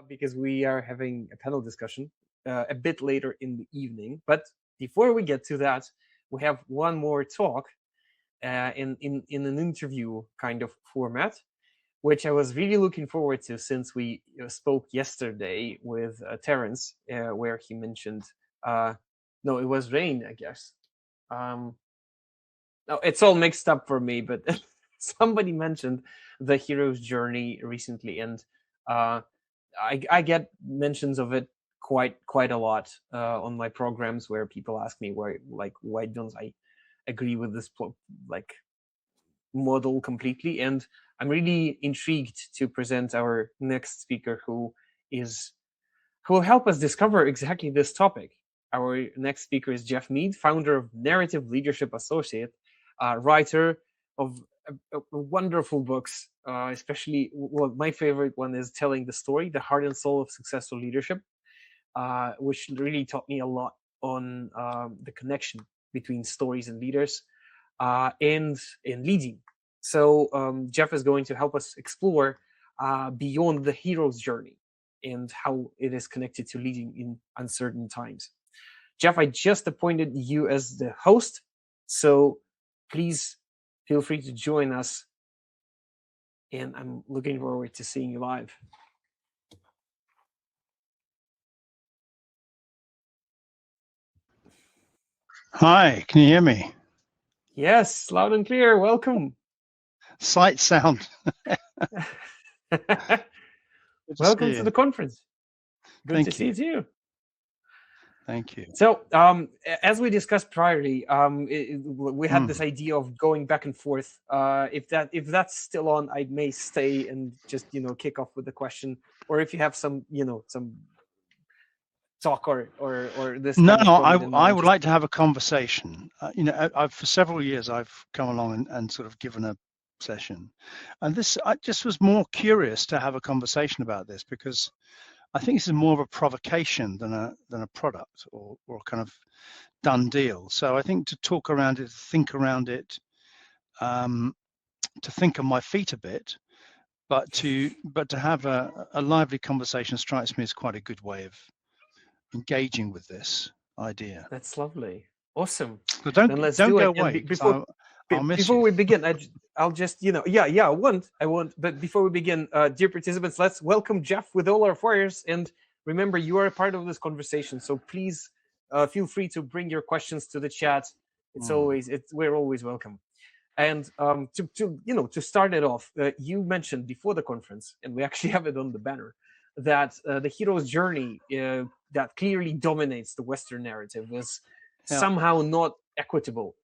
because we are having a panel discussion a bit later in the evening. But before we get to that, we have one more talk in an interview kind of format, which I was really looking forward to since we spoke yesterday with Terence, where he mentioned, no, it was Rain, I guess. No, it's all mixed up for me, but somebody mentioned the hero's journey recently, and I get mentions of it quite a lot on my programs, where people ask me why don't I agree with this like model completely. And I'm really intrigued to present our next speaker, who will help us discover exactly this topic. Our next speaker is Geoff Mead, founder of Narrative Leadership Associate, writer of wonderful books, especially, well, my favorite one is Telling the Story, The Heart and Soul of Successful Leadership, which really taught me a lot on the connection between stories and leaders and in leading. So Geoff is going to help us explore beyond the hero's journey and how it is connected to leading in uncertain times. Geoff, I just appointed you as the host, so please feel free to join us. And I'm looking forward to seeing you live. Hi, can you hear me? Yes, loud and clear. Welcome. Sight, sound. Welcome to the conference. Good to see you too. Thank you. So, as we discussed priorly, we had this idea of going back and forth. If that's still on, I may stay and just kick off with the question, or if you have some talk or this. No, I would like to have a conversation. I've for several years I've come along and sort of given a session, and I just was more curious to have a conversation about this, because I think this is more of a provocation than a product or kind of done deal. So I think to talk around it, think around it, to think on my feet a bit, but to have a lively conversation strikes me as quite a good way of engaging with this idea. That's lovely. Awesome. So don't go away. Before we begin, I'll just I won't. But before we begin, dear participants, let's welcome Geoff with all our fires. And remember, you are a part of this conversation, so please feel free to bring your questions to the chat. We're always welcome. And to start it off, you mentioned before the conference, and we actually have it on the banner, that the hero's journey that clearly dominates the Western narrative is somehow not equitable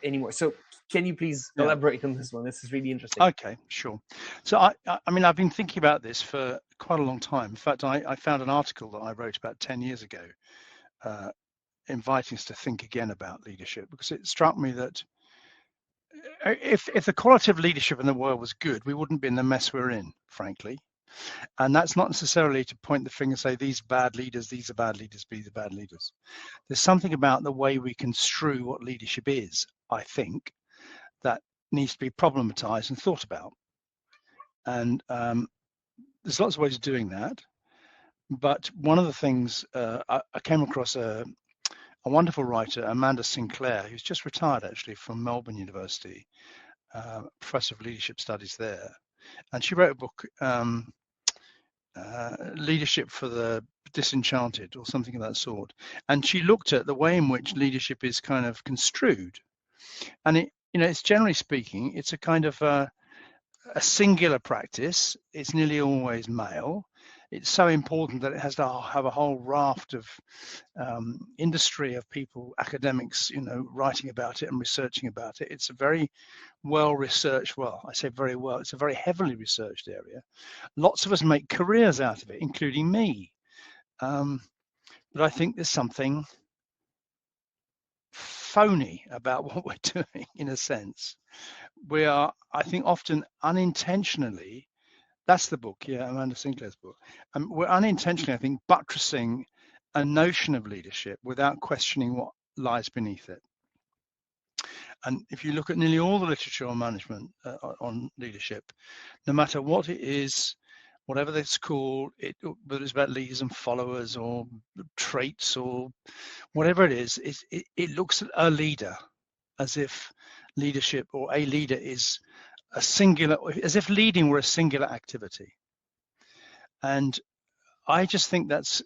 anymore. So can you please elaborate on this one? This is really interesting. Okay, sure. So I mean, I've been thinking about this for quite a long time. In fact, I found an article that I wrote about 10 years ago inviting us to think again about leadership, because it struck me that if the quality of leadership in the world was good, we wouldn't be in the mess we're in, frankly. And that's not necessarily to point the finger and say, these are bad leaders, these are bad leaders, these are bad leaders. There's something about the way we construe what leadership is, I think, that needs to be problematized and thought about. And there's lots of ways of doing that. But one of the things, I came across a wonderful writer, Amanda Sinclair, who's just retired actually from Melbourne University, professor of leadership studies there. And she wrote a book, Leadership for the Disenchanted, or something of that sort. And she looked at the way in which leadership is kind of construed. And it's generally speaking, it's a kind of a singular practice. It's nearly always male. It's so important that it has to have a whole raft of industry of people, academics, writing about it and researching about it. It's a very well researched, I say very well, it's a very heavily researched area. Lots of us make careers out of it, including me. But I think there's something phony about what we're doing, in a sense. We are, I think, often unintentionally, that's the book, Amanda Sinclair's book. We're unintentionally, I think, buttressing a notion of leadership without questioning what lies beneath it. And if you look at nearly all the literature on management, on leadership, no matter what it is, whatever it's called, whether it's about leaders and followers or traits or whatever it is, it looks at a leader as if leadership or a leader is a singular, as if leading were a singular activity. And I just think that's,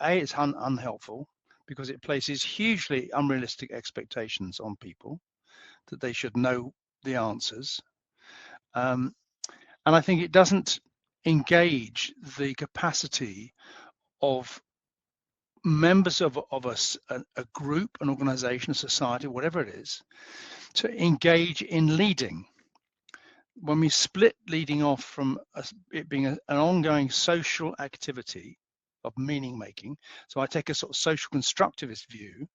it's unhelpful, because it places hugely unrealistic expectations on people that they should know the answers. And I think it doesn't engage the capacity of members of a group, an organization, a society, whatever it is, to engage in leading. When we split leading off from it being an ongoing social activity of meaning making, so I take a sort of social constructivist view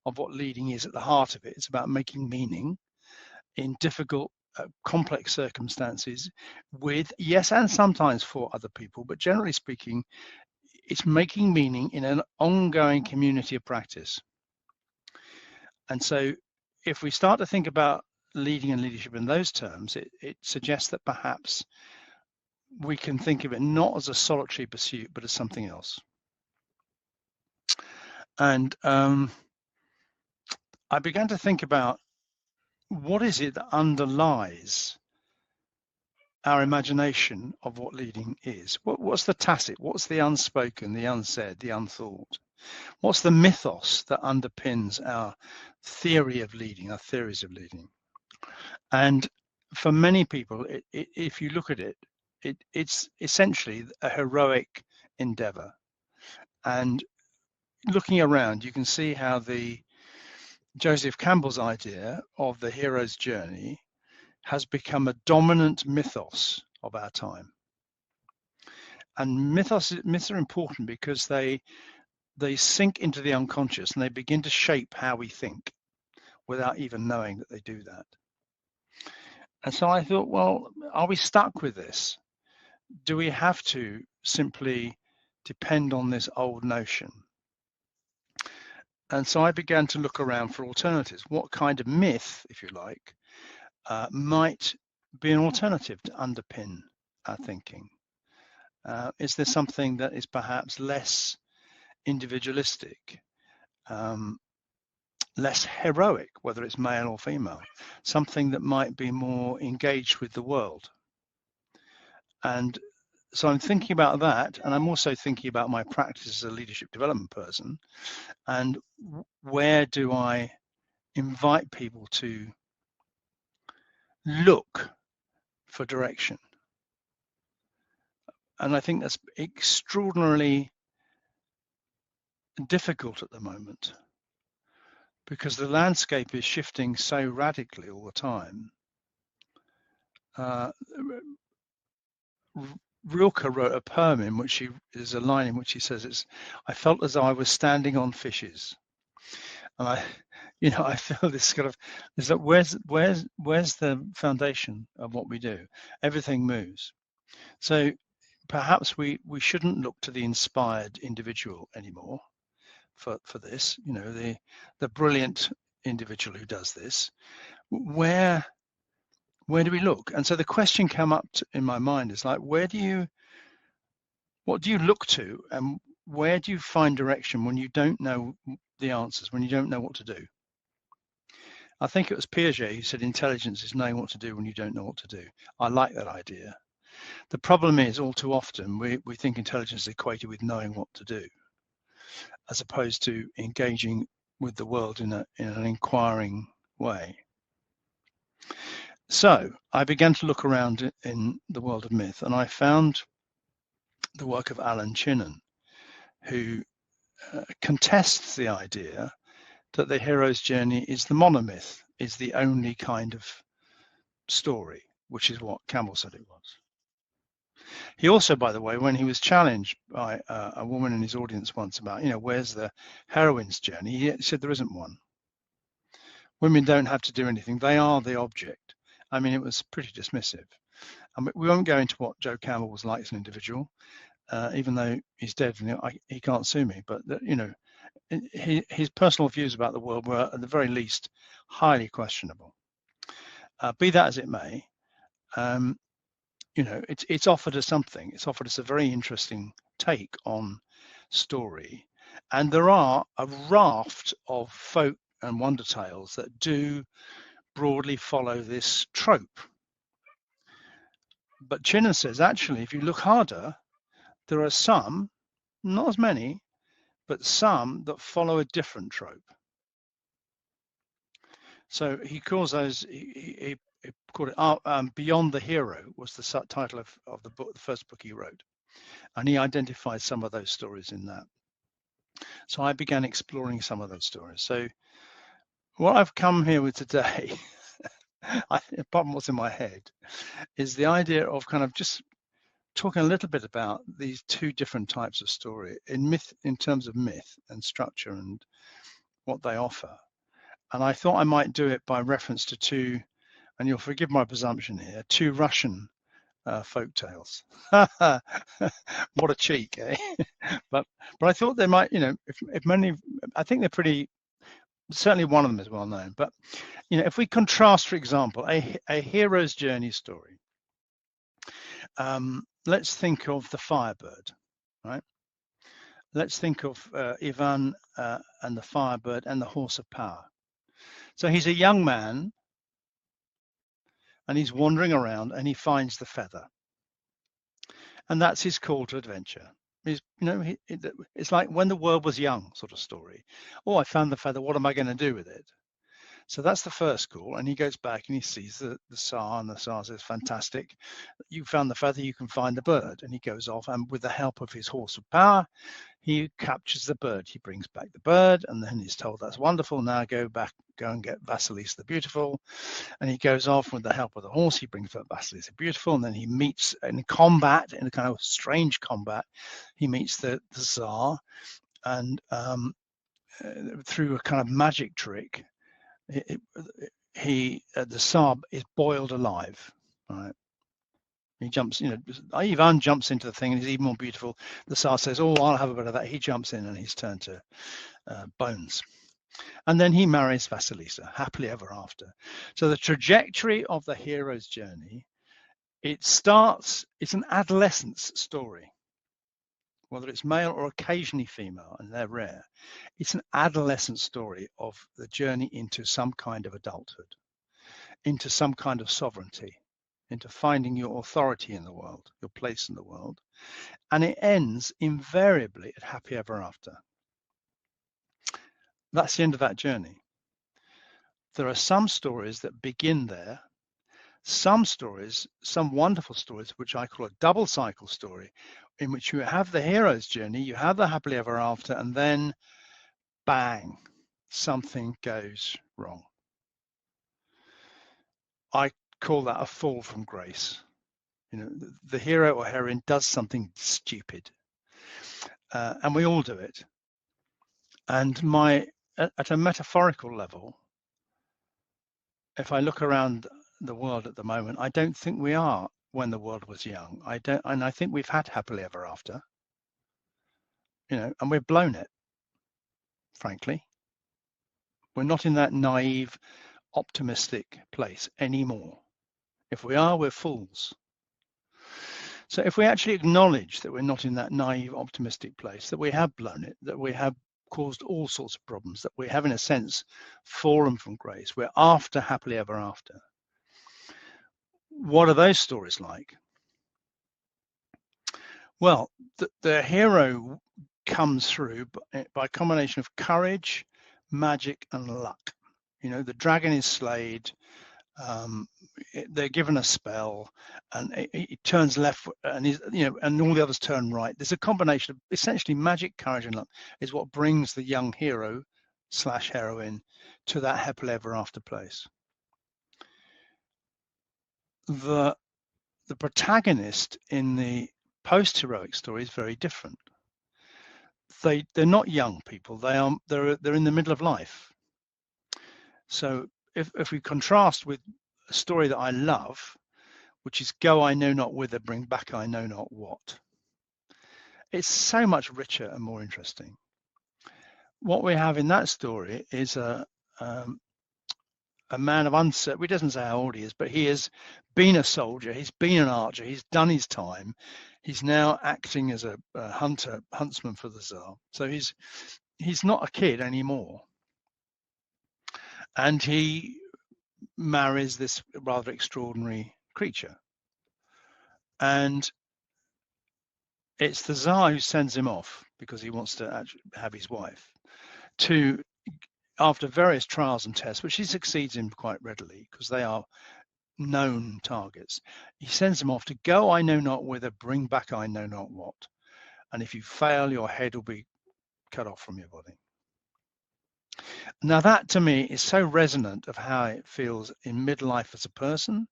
of what leading is at the heart of it. It's about making meaning in difficult, complex circumstances with, yes, and sometimes for other people, but generally speaking, it's making meaning in an ongoing community of practice. And so if we start to think about leading and leadership in those terms, it suggests that perhaps we can think of it not as a solitary pursuit, but as something else. And I began to think about, what is it that underlies our imagination of what leading is? What's the tacit? What's the unspoken, the unsaid, the unthought? What's the mythos that underpins our theory of leading, our theories of leading? And for many people, if you look at it, it's essentially a heroic endeavor. And looking around, you can see how the Joseph Campbell's idea of the hero's journey has become a dominant mythos of our time. And myths are important because they sink into the unconscious and they begin to shape how we think without even knowing that they do that. And so I thought, well, are we stuck with this? Do we have to simply depend on this old notion? And so I began to look around for alternatives. What kind of myth, if you like, might be an alternative to underpin our thinking? Is there something that is perhaps less individualistic, less heroic, whether it's male or female, something that might be more engaged with the world? And so I'm thinking about that, and I'm also thinking about my practice as a leadership development person, and where do I invite people to look for direction? And I think that's extraordinarily difficult at the moment, because the landscape is shifting so radically all the time. Rilke wrote a poem in which there's a line in which he says, I felt as though I was standing on fishes. And I feel this kind of, is that where's the foundation of what we do? Everything moves. So perhaps we shouldn't look to the inspired individual anymore for this, the brilliant individual who does this. Where do we look? And so the question came up in my mind is like, what do you look to, and where do you find direction when you don't know the answers, when you don't know what to do? I think it was Piaget who said intelligence is knowing what to do when you don't know what to do. I like that idea. The problem is, all too often we think intelligence is equated with knowing what to do, as opposed to engaging with the world in an inquiring way. So I began to look around in the world of myth, and I found the work of Alan Chinnan, who contests the idea that the hero's journey is the monomyth, is the only kind of story, which is what Campbell said it was. He also, by the way, when he was challenged by a woman in his audience once about, where's the heroine's journey, he said there isn't one. Women don't have to do anything. They are the object. I mean, it was pretty dismissive. And we won't go into what Joe Campbell was like as an individual, even though he's dead, he can't sue me. But, his personal views about the world were, at the very least, highly questionable. Be that as it may, it's offered us something. It's offered us a very interesting take on story, and there are a raft of folk and wonder tales that do broadly follow this trope. But Chinnan says, actually, if you look harder, there are some, not as many, but some that follow a different trope. So he calls those, he called it Beyond the Hero was the subtitle of the book, the first book he wrote. And he identified some of those stories in that. So I began exploring some of those stories. So what I've come here with today, apart from what's in my head, is the idea of kind of just talking a little bit about these two different types of story in terms of myth and structure and what they offer. And I thought I might do it by reference to two, and you'll forgive my presumption here, two Russian folk tales. What a cheek, eh? but I thought they might, if many, I think they're pretty, certainly one of them is well known. But if we contrast, for example, a hero's journey story, let's think of The Firebird, right? Let's think of Ivan and the Firebird and the Horse of Power. So he's a young man and he's wandering around and he finds the feather. And that's his call to adventure. It's like When the World Was Young sort of story. Oh, I found the feather. What am I going to do with it? So that's the first call. And he goes back and he sees the Tsar, and the Tsar says, fantastic. You found the feather, you can find the bird. And he goes off, and with the help of his horse of power, he captures the bird. He brings back the bird, and then he's told, that's wonderful. Now go and get Vasilisa the Beautiful. And he goes off with the help of the horse. He brings back Vasilisa the Beautiful, and then he meets in combat, in a kind of strange combat, he meets the Tsar, and through a kind of magic trick, the Tsar is boiled alive. Right? He jumps, Ivan jumps into the thing and he's even more beautiful. The Tsar says, oh, I'll have a bit of that. He jumps in and he's turned to bones. And then he marries Vasilisa, happily ever after. So the trajectory of the hero's journey, it's an adolescence story, whether it's male or occasionally female, and they're rare. It's an adolescent story of the journey into some kind of adulthood, into some kind of sovereignty, into finding your authority in the world, your place in the world. And it ends invariably at happy ever after. That's the end of that journey. There are some stories that begin there, some wonderful stories, which I call a double cycle story, in which you have the hero's journey, you have the happily ever after, and then bang, something goes wrong. I call that a fall from grace. The hero or heroine does something stupid, and we all do it. And at a metaphorical level, if I look around the world at the moment, I don't think we are When the World Was Young. And I think we've had happily ever after, and we've blown it, frankly. We're not in that naive, optimistic place anymore. If we are, we're fools. So if we actually acknowledge that we're not in that naive, optimistic place, that we have blown it, that we have caused all sorts of problems, that we have, in a sense, fallen from grace, we're after happily ever after. What are those stories like? Well, the hero comes through by a combination of courage, magic, and luck. The dragon is slayed, they're given a spell, and it turns left, and and all the others turn right. There's a combination of essentially magic, courage, and luck is what brings the young hero / heroine to that happily ever after place. The protagonist in the post-heroic story is very different. They're not young people. They're in the middle of life. So if we contrast with a story that I love, which is Go I know not whither, bring back I know not what, it's so much richer and more interesting. What we have in that story is a a man of uncertain, he doesn't say how old he is, but he has been a soldier, he's been an archer, he's done his time. He's now acting as a huntsman for the Tsar. So he's not a kid anymore. And he marries this rather extraordinary creature. And it's the Tsar who sends him off because he wants to actually have his wife to, after various trials and tests, which he succeeds in quite readily because they are known targets. He sends him off to go I know not whither, bring back I know not what. And if you fail, your head will be cut off from your body. Now that to me is so resonant of how it feels in midlife as a person.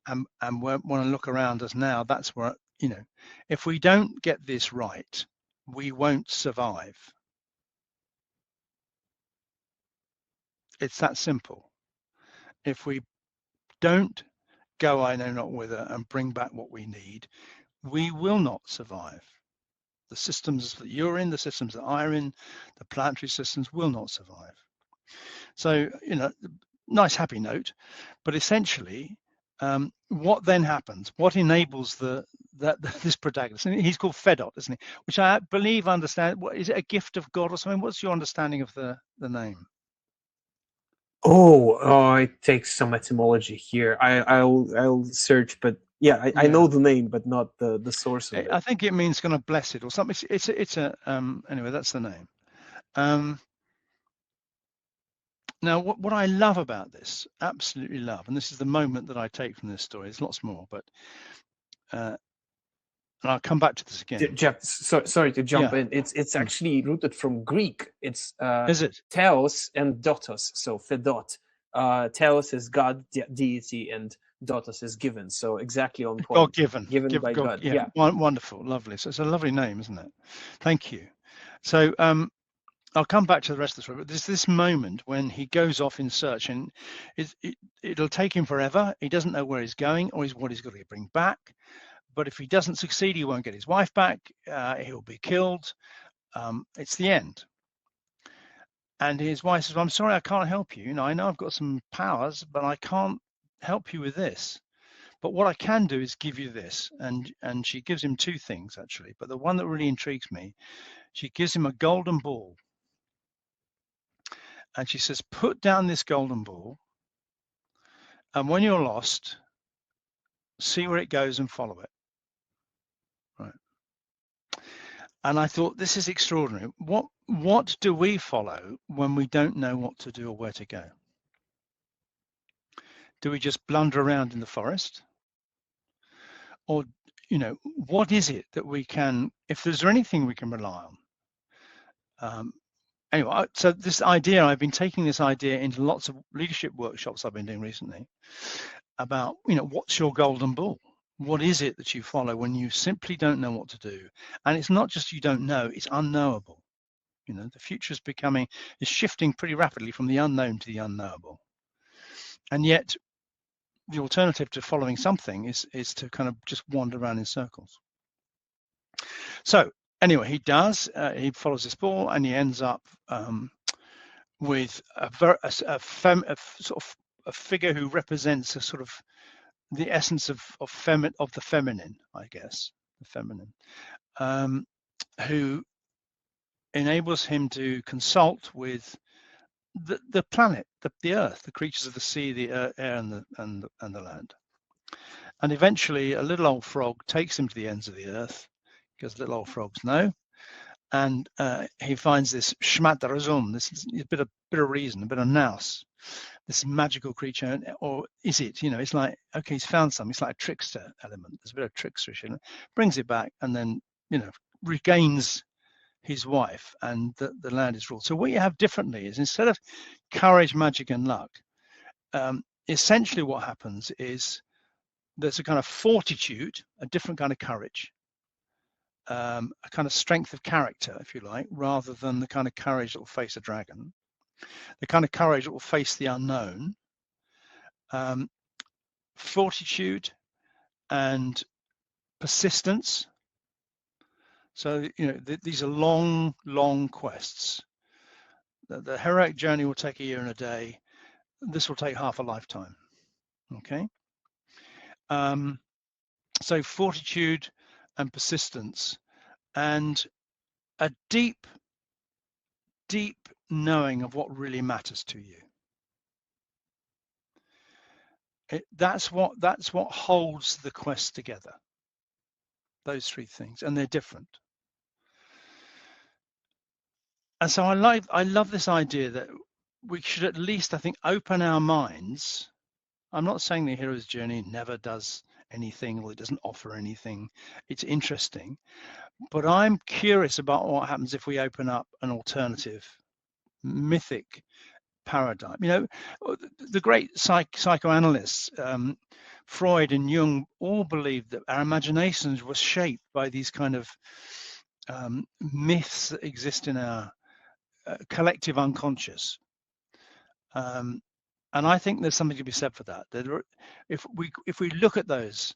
And when I look around us now, that's where, you know, if we don't get this right, we won't survive. It's that simple. If we don't go I know not whither and bring back what we need, we will not survive. The systems that you're in, the systems that I'm in, the planetary systems will not survive. So, you know, nice happy note, but essentially, what then happens? What enables this protagonist? And he's called Fedot, isn't he? Which I believe understand. What is it? A gift of God or something? What's your understanding of the name? It takes some etymology here. I'll search, but yeah, I know the name, but not the source of it. I think it means kind of blessed or something. It's a anyway, that's the name. Now, what I love about this, absolutely love, and this is the moment that I take from this story. There's lots more, but and I'll come back to this again. Geoff, sorry to jump in. It's actually rooted from Greek. It's is it Theos and Dotos. So Fedot. Theos is God, deity, and Dotos is given. So exactly on point. God given by God. Yeah. Wonderful, lovely. So it's a lovely name, isn't it? Thank you. So I'll come back to the rest of the story, but there's this moment when he goes off in search, and it'll take him forever. He doesn't know where he's going or what he's got to bring back. But if he doesn't succeed, he won't get his wife back. He'll be killed. It's the end. And his wife says, well, I'm sorry, I can't help you. You know, I know I've got some powers, but I can't help you with this. But what I can do is give you this. And she gives him two things, actually. But the one that really intrigues me, she gives him a golden ball. And she says, put down this golden ball. And when you're lost, see where it goes and follow it. Right. And I thought, this is extraordinary. What do we follow when we don't know what to do or where to go? Do we just blunder around in the forest? Or, you know, what is it that we can, if there's anything we can rely on? Anyway, so this idea, I've been taking this idea into lots of leadership workshops I've been doing recently about, you know, what's your golden ball? What is it that you follow when you simply don't know what to do? And it's not just you don't know, it's unknowable. You know, the future is shifting pretty rapidly from the unknown to the unknowable. And yet the alternative to following something is to kind of just wander around in circles. So anyway, he does. He follows this ball, and he ends up with a figure who represents a sort of the essence of the feminine, I guess, the feminine, who enables him to consult with the planet, the earth, the creatures of the sea, the air, and the land. And eventually, a little old frog takes him to the ends of the earth, because little old frogs know. And he finds this Shmat-Razum, this is a bit of reason, a bit of nous, this magical creature, or is it? You know, it's like, okay, he's found something. It's like a trickster element. There's a bit of tricksterish in it. Brings it back, and then, you know, regains his wife, and the land is ruled. So what you have differently is, instead of courage, magic, and luck, essentially what happens is there's a kind of fortitude, a different kind of courage, a kind of strength of character, if you like, rather than the kind of courage that will face a dragon, the kind of courage that will face the unknown, fortitude and persistence. So, you know, these are long quests. The heroic journey will take a year and a day. this will take half a lifetime. Okay. So fortitude and persistence and a deep knowing of what really matters to you. That's what holds the quest together. Those three things, and they're different. And so I love this idea that we should at least, I think, open our minds. I'm not saying the hero's journey never does anything or it doesn't offer anything. It's interesting, but I'm curious about what happens if we open up an alternative mythic paradigm. You know, the great psychoanalysts, Freud and Jung, all believed that our imaginations were shaped by these kind of myths that exist in our collective unconscious. And I think there's something to be said for that. If we look at those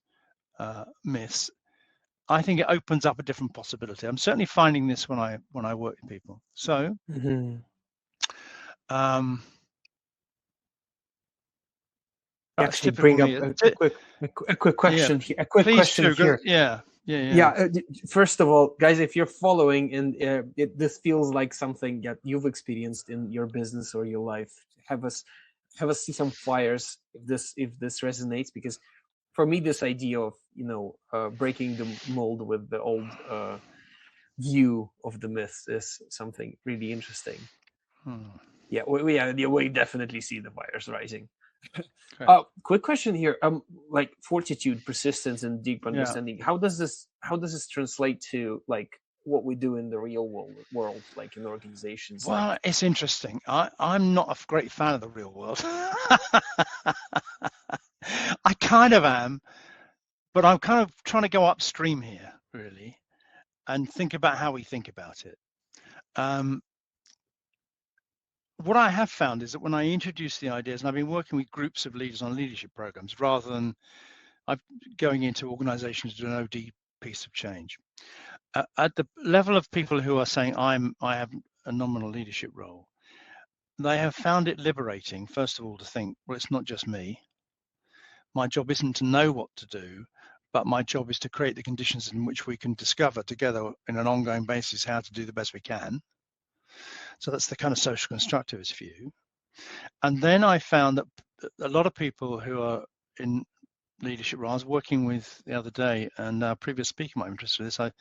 myths, I think it opens up a different possibility. I'm certainly finding this when I work with people. So, actually bring up a quick question here. A quick question here. Yeah. First of all, guys, if you're following and this feels like something that you've experienced in your business or your life, have us see some fires if this resonates, because for me this idea of breaking the mold with the old view of the myths is something really interesting. Yeah, we definitely see the fires rising. Quick question here. Like fortitude, persistence, and deep understanding. How does this translate to like what we do in the real world, like in organizations? Well, it's interesting. I'm not a great fan of the real world. I kind of am, but I'm kind of trying to go upstream here, really, and think about how we think about it. What I have found is that when I introduce the ideas, and I've been working with groups of leaders on leadership programs rather than going into organizations to do an OD piece of change. At the level of people who are saying I have a nominal leadership role, they have found it liberating, first of all, to think, well, it's not just me. My job isn't to know what to do, but my job is to create the conditions in which we can discover together in an ongoing basis how to do the best we can. So that's the kind of social constructivist view. And then I found that a lot of people who are in leadership roles, I was working with the other day, and our previous speaker might be interested in this. I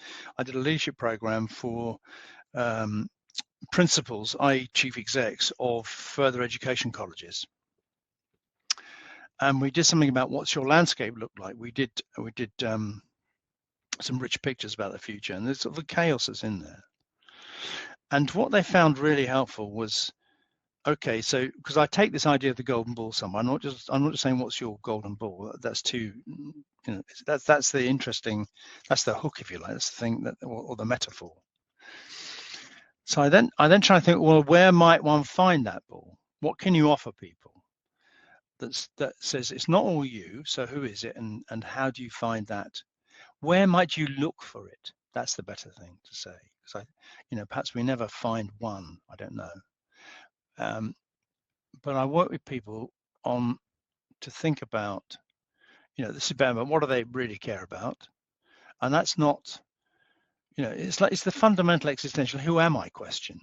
did a leadership program for principals, i.e. chief execs of further education colleges. And we did something about what's your landscape look like. We did some rich pictures about the future, and there's sort of the chaos that's in there. And what they found really helpful was, okay, so because I take this idea of the golden ball somewhere, I'm not just saying what's your golden ball. That's too, that's the interesting, that's the hook, if you like. That's the thing that, or the metaphor. So I then try to think, well, where might one find that ball? What can you offer people that says it's not all you? So who is it, and how do you find that? Where might you look for it? That's the better thing to say. Because perhaps we never find one. I don't know. But I work with people to think about, this is about what do they really care about, and that's not, it's the fundamental existential "who am I" question.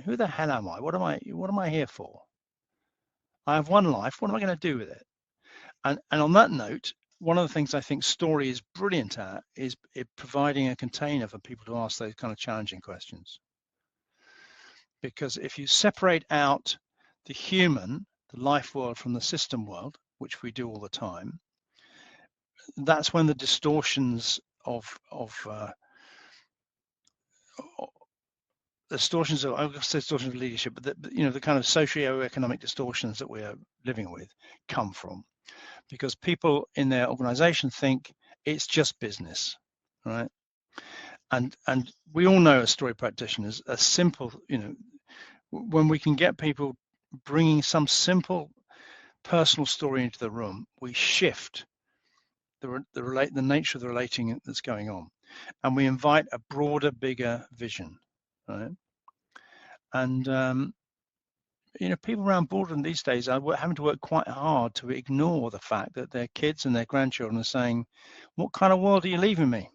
Who the hell am I? What am I here for? I have one life. What am I going to do with it? And on that note, one of the things I think story is brilliant at is it providing a container for people to ask those kind of challenging questions. Because if you separate out the human, the life world, from the system world, which we do all the time, that's when the distortions of leadership, but the kind of socio-economic distortions that we are living with come from, because people in their organization think it's just business, right? And we all know as story practitioners, a simple, when we can get people bringing some simple personal story into the room, we shift the nature of the relating that's going on, and we invite a broader, bigger vision, right? And people around boardroom these days are having to work quite hard to ignore the fact that their kids and their grandchildren are saying, what kind of world are you leaving me?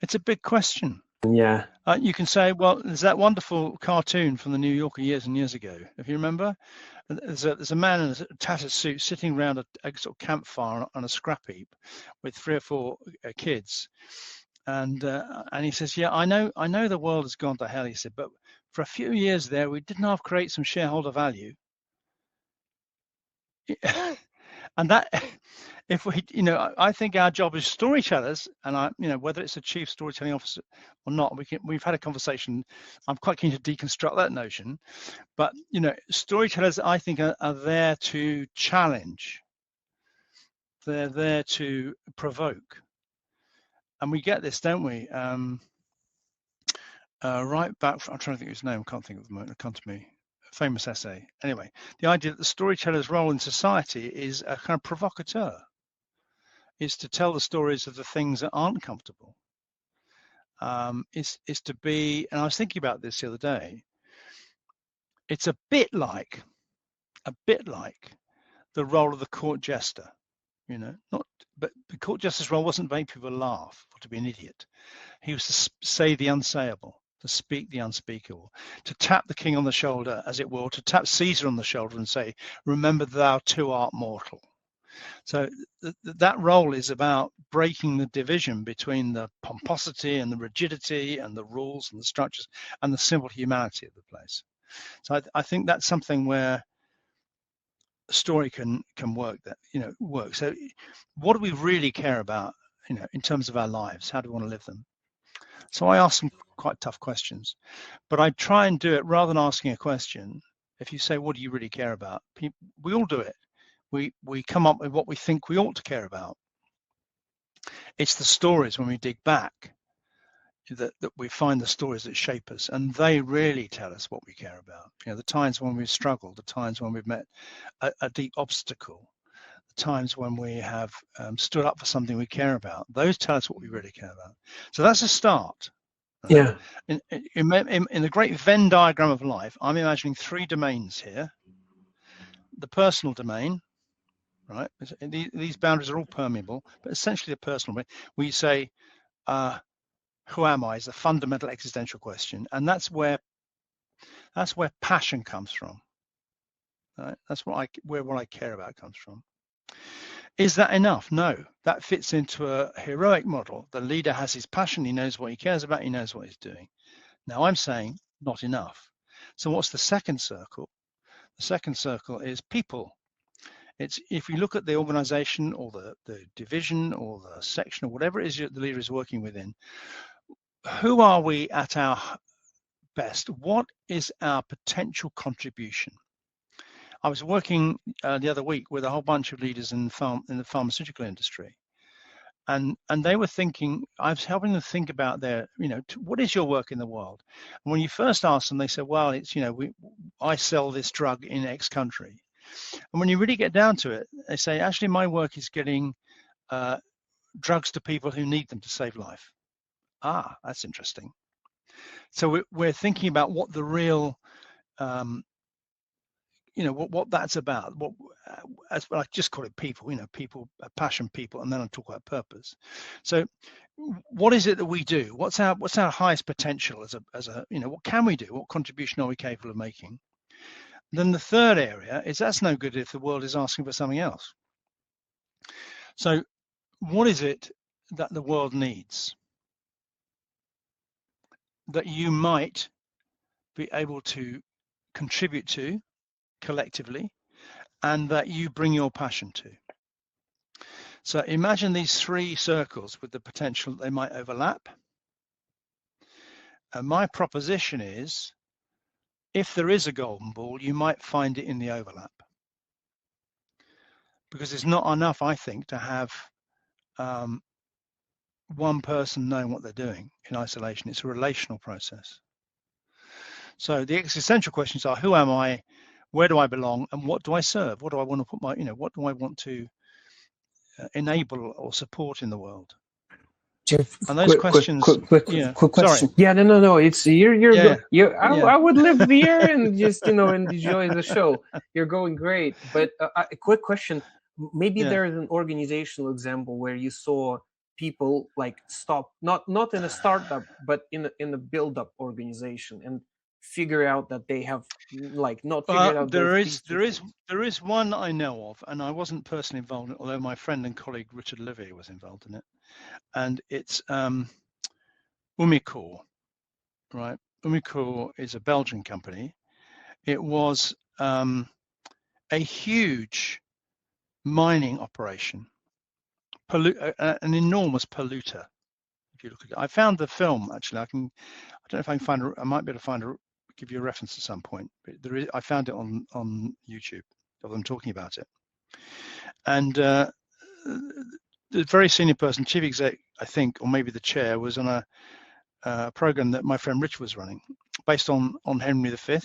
It's a big question. Yeah. You can say, well, there's that wonderful cartoon from the New Yorker years and years ago, if you remember. There's a man in a tattered suit sitting around a sort of campfire on a scrap heap with 3 or 4 kids, and he says, yeah, I know the world has gone to hell, he said, but for a few years there we didn't have to create some shareholder value. And that, if we, I think our job as storytellers, and whether it's a chief storytelling officer or not, we've had a conversation. I'm quite keen to deconstruct that notion, but storytellers, I think, are there to challenge. They're there to provoke, and we get this, don't we? Right back, I'm trying to think of his name. I can't think of the moment. It come to me. Famous essay. Anyway, the idea that the storyteller's role in society is a kind of provocateur, is to tell the stories of the things that aren't comfortable. Is to be, and I was thinking about this the other day. It's a bit like the role of the court jester. But the court jester's role wasn't to make people laugh or to be an idiot. He was to say the unsayable, to speak the unspeakable, to tap the king on the shoulder, as it were, to tap Caesar on the shoulder and say, remember thou too art mortal. So that role is about breaking the division between the pomposity and the rigidity and the rules and the structures and the simple humanity of the place. So I think that's something where story can work. Work. So what do we really care about, in terms of our lives? How do we want to live them? So I ask some quite tough questions, but I try and do it rather than asking a question. If you say, what do you really care about? We all do it. We come up with what we think we ought to care about. It's the stories, when we dig back, that we find the stories that shape us, and they really tell us what we care about. The times when we've struggled, the times when we've met a deep obstacle, the times when we have stood up for something we care about, those tell us what we really care about. So that's a start. Yeah. In the great Venn diagram of life, I'm imagining 3 domains here. The personal domain, right? These boundaries are all permeable, but essentially the personal domain, where you say, who am I, is a fundamental existential question, and that's where passion comes from. Right? That's where what I care about comes from. Is that enough? No, that fits into a heroic model. The leader has his passion, he knows what he cares about, he knows what he's doing. Now I'm saying not enough. So what's the second circle? The second circle is people. It's, if you look at the organization or the division or the section or whatever it is the leader is working within, who are we at our best? What is our potential contribution? I was working the other week with a whole bunch of leaders in the pharmaceutical industry, and they were thinking, I was helping them think about their, what is your work in the world? And when you first ask them, they said, well, it's, I sell this drug in X country. And when you really get down to it, they say, actually, my work is getting drugs to people who need them to save life. Ah, that's interesting. So we're thinking about what the real, what that's about. What, as I just call it people. People, passion, people, and then I'll talk about purpose. So, what is it that we do? What's our highest potential as a what can we do? What contribution are we capable of making? Then the third area is, that's no good if the world is asking for something else. So, what is it that the world needs that you might be able to contribute to collectively, and that you bring your passion to? So imagine these 3 circles with the potential that they might overlap. And my proposition is, if there is a golden ball, you might find it in the overlap. Because it's not enough, I think, to have one person knowing what they're doing in isolation. It's a relational process. So the existential questions are, who am I, where do I belong, and what do I serve? What do I want to put what do I want to enable or support in the world? Geoff, And those questions, yeah. quick Sorry. question. Yeah, no. It's you're Yeah. good. Yeah. I would live there and just and enjoy the show. You're going great. But a quick question. Maybe Yeah. there's an organizational example where you saw people like stop, not in a startup, but in a build up organization, and figure out that they have like not figured out those these two things. There is one I know of, and I wasn't personally involved in it, although my friend and colleague Richard Olivier was involved in it. And it's Umicore, right? Umicore is a Belgian company. It was a huge mining operation, an enormous polluter. If you look at it, I found the film actually. I don't know if I can find. I might be able to find give you a reference at some point. But I found it on YouTube of them talking about it. And the very senior person, chief exec, I think, or maybe the chair, was on a program that my friend Rich was running, based on Henry V.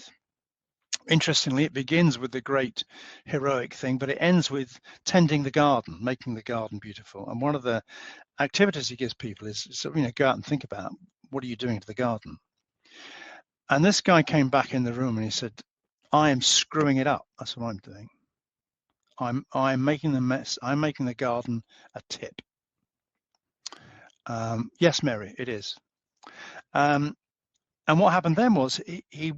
Interestingly, it begins with the great heroic thing, but it ends with tending the garden, making the garden beautiful. And one of the activities he gives people is, go out and think about, what are you doing to the garden? And this guy came back in the room and he said, I am screwing it up. That's what I'm doing. I'm making the mess. I'm making the garden a tip. Yes, Mary, it is. And what happened then was he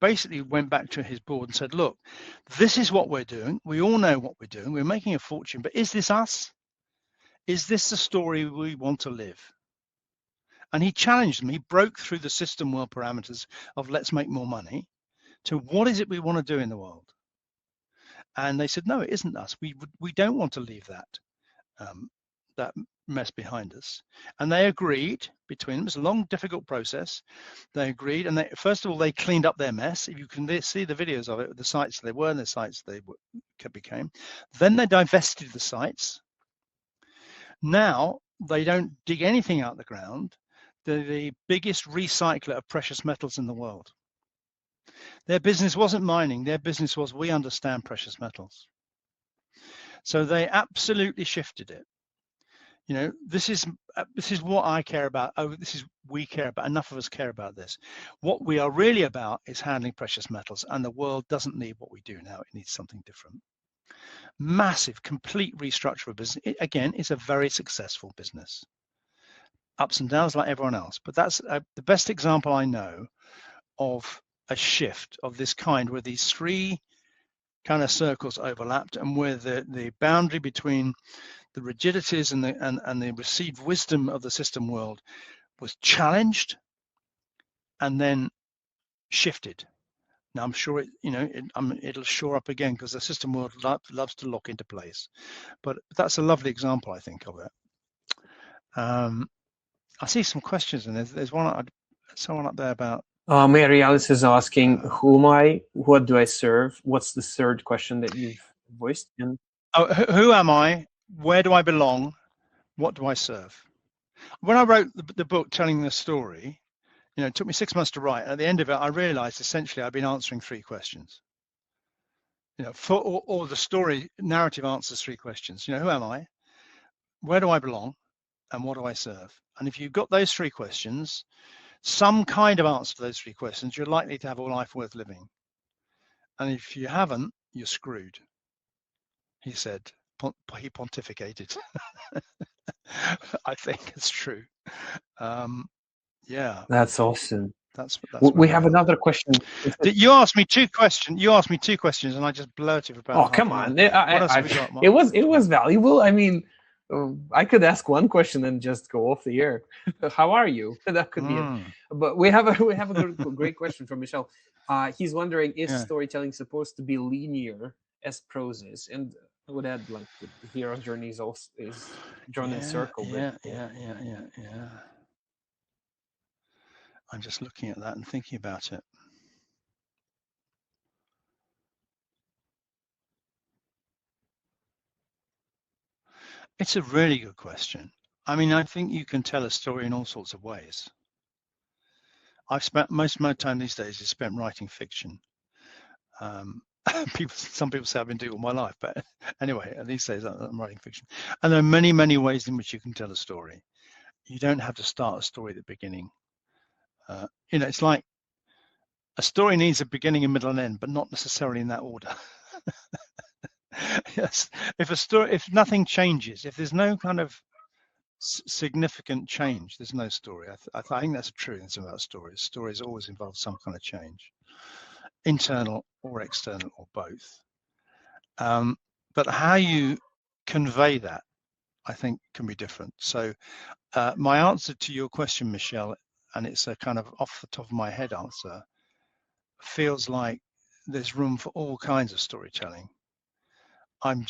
basically went back to his board and said, look, this is what we're doing. We all know what we're doing. We're making a fortune, but is this us? Is this the story we want to live? And he challenged them. He broke through the system world parameters of let's make more money to what is it we want to do in the world? And they said, no, it isn't us. We don't want to leave that mess behind us. And they agreed between them. It was a long, difficult process. They agreed, and first of all, they cleaned up their mess. If you can see the videos of it, the sites they were and the sites they became. Then they divested the sites. Now they don't dig anything out of the ground. They're the biggest recycler of precious metals in the world. Their business wasn't mining. Their business was, we understand precious metals. So they absolutely shifted it. This is what I care about. We care about. Enough of us care about this. What we are really about is handling precious metals, and the world doesn't need what we do now. It needs something different. Massive, complete restructure of business. Again, it's a very successful business. Ups and downs like everyone else, but that's the best example I know of a shift of this kind, where these three kind of circles overlapped, and where the boundary between the rigidities and the received wisdom of the system world was challenged and then shifted. Now I'm sure it'll shore up again, because the system world loves to lock into place. But that's a lovely example, I think, of it. I see some questions, and there's someone up there about. Mary Alice is asking, who am I? What do I serve? What's the third question that you've voiced? Who am I? Where do I belong? What do I serve? When I wrote the book telling the story, it took me 6 months to write. At the end of it, I realized essentially I've been answering three questions. Or the story narrative answers three questions. Who am I? Where do I belong? And what do I serve? And if you've got those three questions, some kind of answer to those three questions, you're likely to have a life worth living. And if you haven't, you're screwed, he said. He pontificated. I think it's true. Yeah, that's awesome. That's we have another question. You asked me two questions, and I just blurted about. Oh, come on! It was valuable. I mean, I could ask one question and just go off the air. How are you? That could be it. But we have a great question from Michelle. He's wondering, is storytelling supposed to be linear as prose is? And I would add, like, the hero journey is drawn in circle. Yeah. I'm just looking at that and thinking about it. It's a really good question. I mean, I think you can tell a story in all sorts of ways. I've spent most of my time these days is spent writing fiction. Some people say I've been doing it all my life, but anyway, these days I'm writing fiction. And there are many, many ways in which you can tell a story. you don't have to start a story at the beginning. It's like a story needs a beginning, a middle, and end, but not necessarily in that order. Yes, if nothing changes, if there's no kind of significant change, there's no story. I think that's a truth about stories. Stories always involve some kind of change, internal or external or both. But how you convey that, I think, can be different. So my answer to your question, Michelle, and it's a kind of off the top of my head answer, feels like there's room for all kinds of storytelling. I'm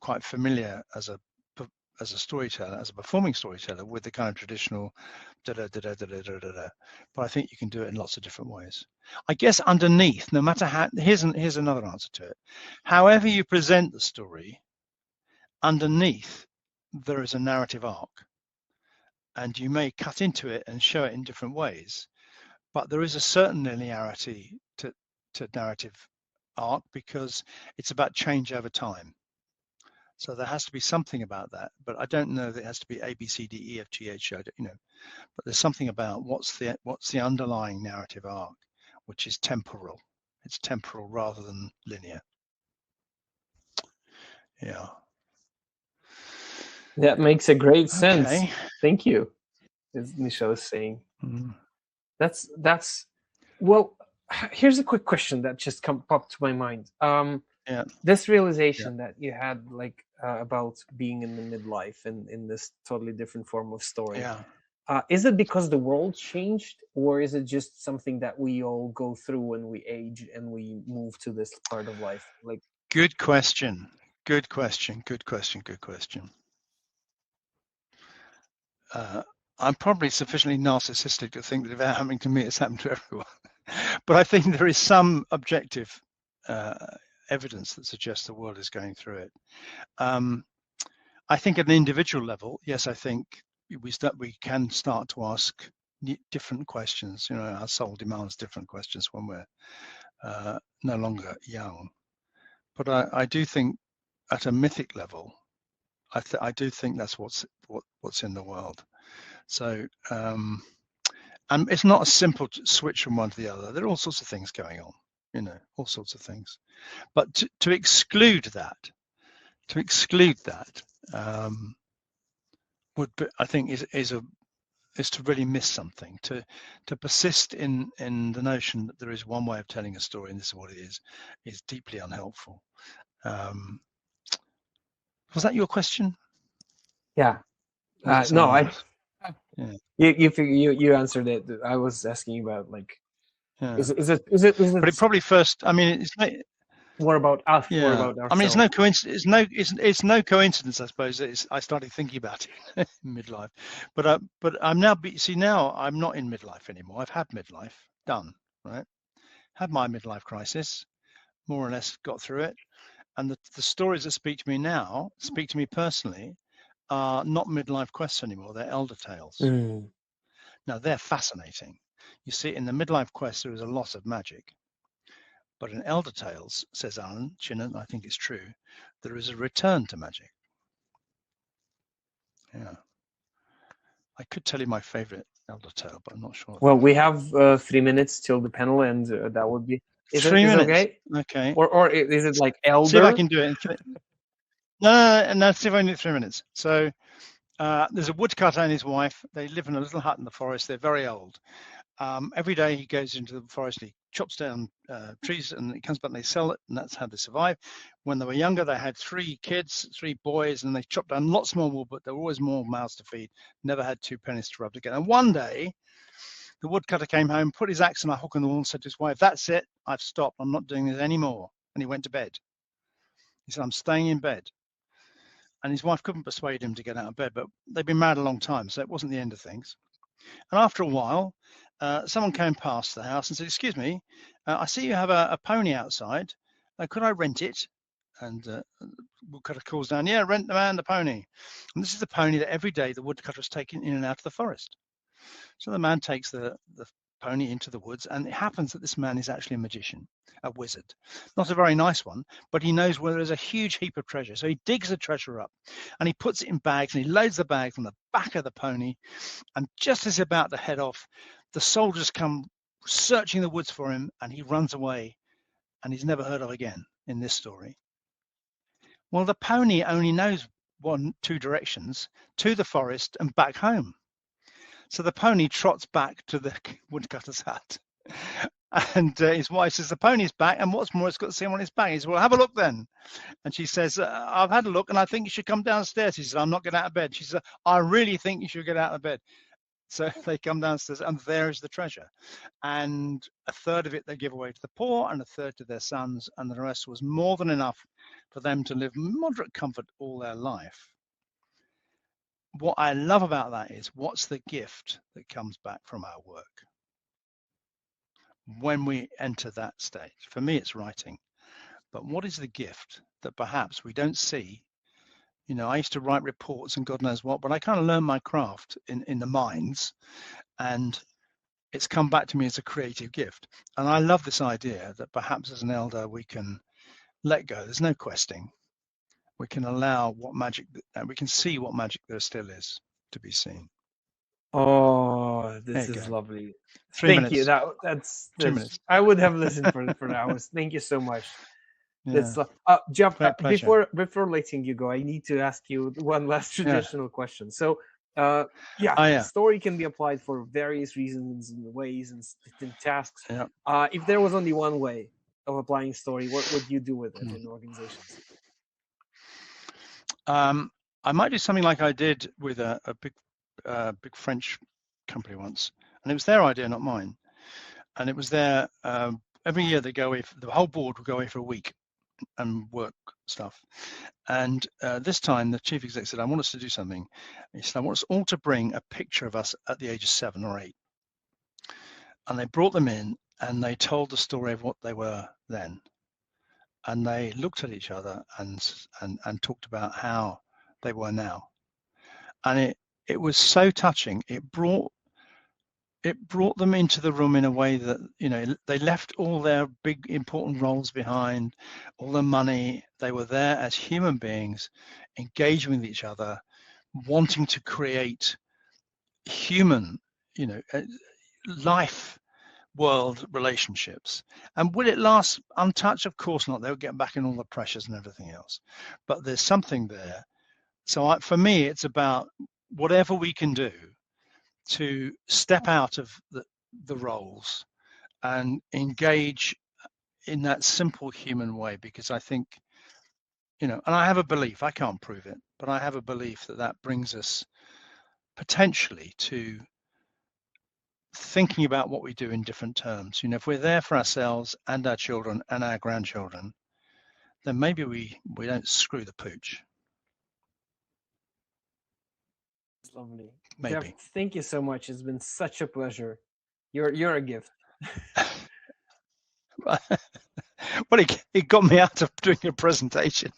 quite familiar as a storyteller, as a performing storyteller, with the kind of traditional but I think you can do it in lots of different ways. I guess underneath, no matter how, here's another answer to it. However you present the story, underneath there is a narrative arc, and you may cut into it and show it in different ways, but there is a certain linearity to narrative arc because it's about change over time. So there has to be something about that, but I don't know that it has to be A, B, C, D, E, F, G, H, but there's something about what's the underlying narrative arc, which is temporal. It's temporal rather than linear. Yeah. That makes a great sense. Okay. Thank you, as Michelle is saying. Mm. That's well, here's a quick question that just popped to my mind. Yeah. This realization that you had, like, about being in the midlife and in this totally different form of story. Yeah. Is it because the world changed, or is it just something that we all go through when we age and we move to this part of life? Like, Good question. Good question. Good question. Good question. I'm probably sufficiently narcissistic to think that if it happened to me, it's happened to everyone. But I think there is some objective evidence that suggests the world is going through it. I think at an individual level, yes, I think we can start to ask different questions. Our soul demands different questions when we're no longer young. But I do think at a mythic level, I do think that's what's in the world. So and it's not a simple switch from one to the other. There are all sorts of things going on, all sorts of things. But to exclude that, would be, I think, is to really miss something. To persist in the notion that there is one way of telling a story and this is what it is deeply unhelpful. Was that your question? yeah. No, yeah. You answered it. I was asking about, like, Yeah. is it But it probably first. I mean, it's more about us. Yeah. More about ourselves. I mean, it's no coincidence. It's no coincidence, I suppose, that I started thinking about it in midlife. But I'm now. See, now I'm not in midlife anymore. I've had midlife done. Right. Had my midlife crisis, more or less got through it, and the stories that speak to me now, speak to me personally, are not midlife quests anymore. They're elder tales. Now they're fascinating. You see, in the midlife quest, there is a lot of magic. But in elder tales, says Alan Chinnan, I think it's true, there is a return to magic. Yeah. I could tell you my favorite elder tale, but I'm not sure. Well, we have 3 minutes till the panel, and that would be 3 minutes. Okay? Okay. Or is it like elder? See if I can do it. No, see if I can do it 3 minutes. So there's a woodcutter and his wife. They live in a little hut in the forest. They're very old. Every day he goes into the forest and he chops down trees, and he comes back and they sell it, and that's how they survive. When they were younger, they had 3 kids, 3 boys, and they chopped down lots more wood, but there were always more mouths to feed. Never had 2 pennies to rub together. And one day, the woodcutter came home, put his axe on a hook on the wall, and said to his wife, "That's it, I've stopped. I'm not doing this anymore." And he went to bed. He said, "I'm staying in bed." And his wife couldn't persuade him to get out of bed, but they'd been married a long time, so it wasn't the end of things. And after a while, someone came past the house and said, "Excuse me, I see you have a pony outside. Could I rent it?" And the woodcutter calls down, "Yeah, rent the man the pony." And this is the pony that every day the woodcutter is taking in and out of the forest. So the man takes the pony into the woods, and it happens that this man is actually a magician, a wizard. Not a very nice one, but he knows where there's a huge heap of treasure. So he digs the treasure up and he puts it in bags, and he loads the bags on the back of the pony. And just as he's about to head off, the soldiers come searching the woods for him, and he runs away, and he's never heard of again in this story. Well, the pony only knows two directions: to the forest and back home. So the pony trots back to the woodcutter's hut, and his wife says, the pony's back, and what's more, it's got the same on its back. He says, well, have a look then. And she says, I've had a look, and I think you should come downstairs. He says, I'm not getting out of bed. She says, I really think you should get out of bed. So they come downstairs, and there is the treasure. And a third of it they give away to the poor, and a third to their sons, and the rest was more than enough for them to live moderate comfort all their life. What I love about that is, what's the gift that comes back from our work when we enter that stage? For me, it's writing. But what is the gift that perhaps we don't see? You know, I used to write reports and God knows what, but I kind of learned my craft in the mines, and it's come back to me as a creative gift. And I love this idea that perhaps as an elder, we can let go. There's no questing. We can allow what magic, we can see what magic there still is to be seen. Oh, this is lovely. 3 Thank you. minutes. That's 2 minutes. I would have listened for hours. Thank you so much. Yeah. Geoff, Pleasure. before letting you go, I need to ask you one last traditional question. So, story can be applied for various reasons and ways and tasks. Yeah. If there was only one way of applying story, what would you do with it in organizations? I might do something like I did with a big French company once, and it was their idea, not mine. And it was their every year they go away. The whole board would go away for a week and work stuff. And this time the chief exec said, I want us to do something. He said, I want us all to bring a picture of us at the age of 7 or 8. And they brought them in, and they told the story of what they were then. And they looked at each other and talked about how they were now. And it was so touching. It brought them into the room in a way that, you know, they left all their big important roles behind, all the money. They were there as human beings, engaging with each other, wanting to create human, you know, life world relationships. And will it last untouched? Of course not. They'll get back in all the pressures and everything else, but there's something there. So for me, it's about whatever we can do to step out of the roles and engage in that simple human way, because I think, you know, and I have a belief, I can't prove it, but I have a belief that brings us potentially to thinking about what we do in different terms. You know, if we're there for ourselves and our children and our grandchildren, then maybe we don't screw the pooch. It's lovely. Maybe. Geoff, thank you so much. It's been such a pleasure. You're a gift. Well, it got me out of doing a presentation.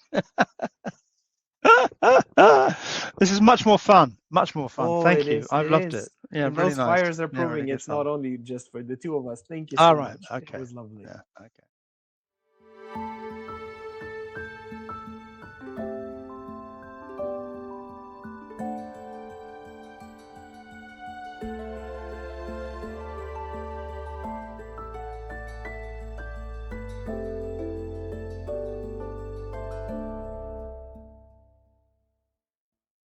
This is much more fun. Much more fun. Oh, Thank you. I've loved it. Yeah, and really those nice. fires are proving really it's not only just for the two of us. Thank you so All right. much. Okay. It was lovely. Yeah. Okay.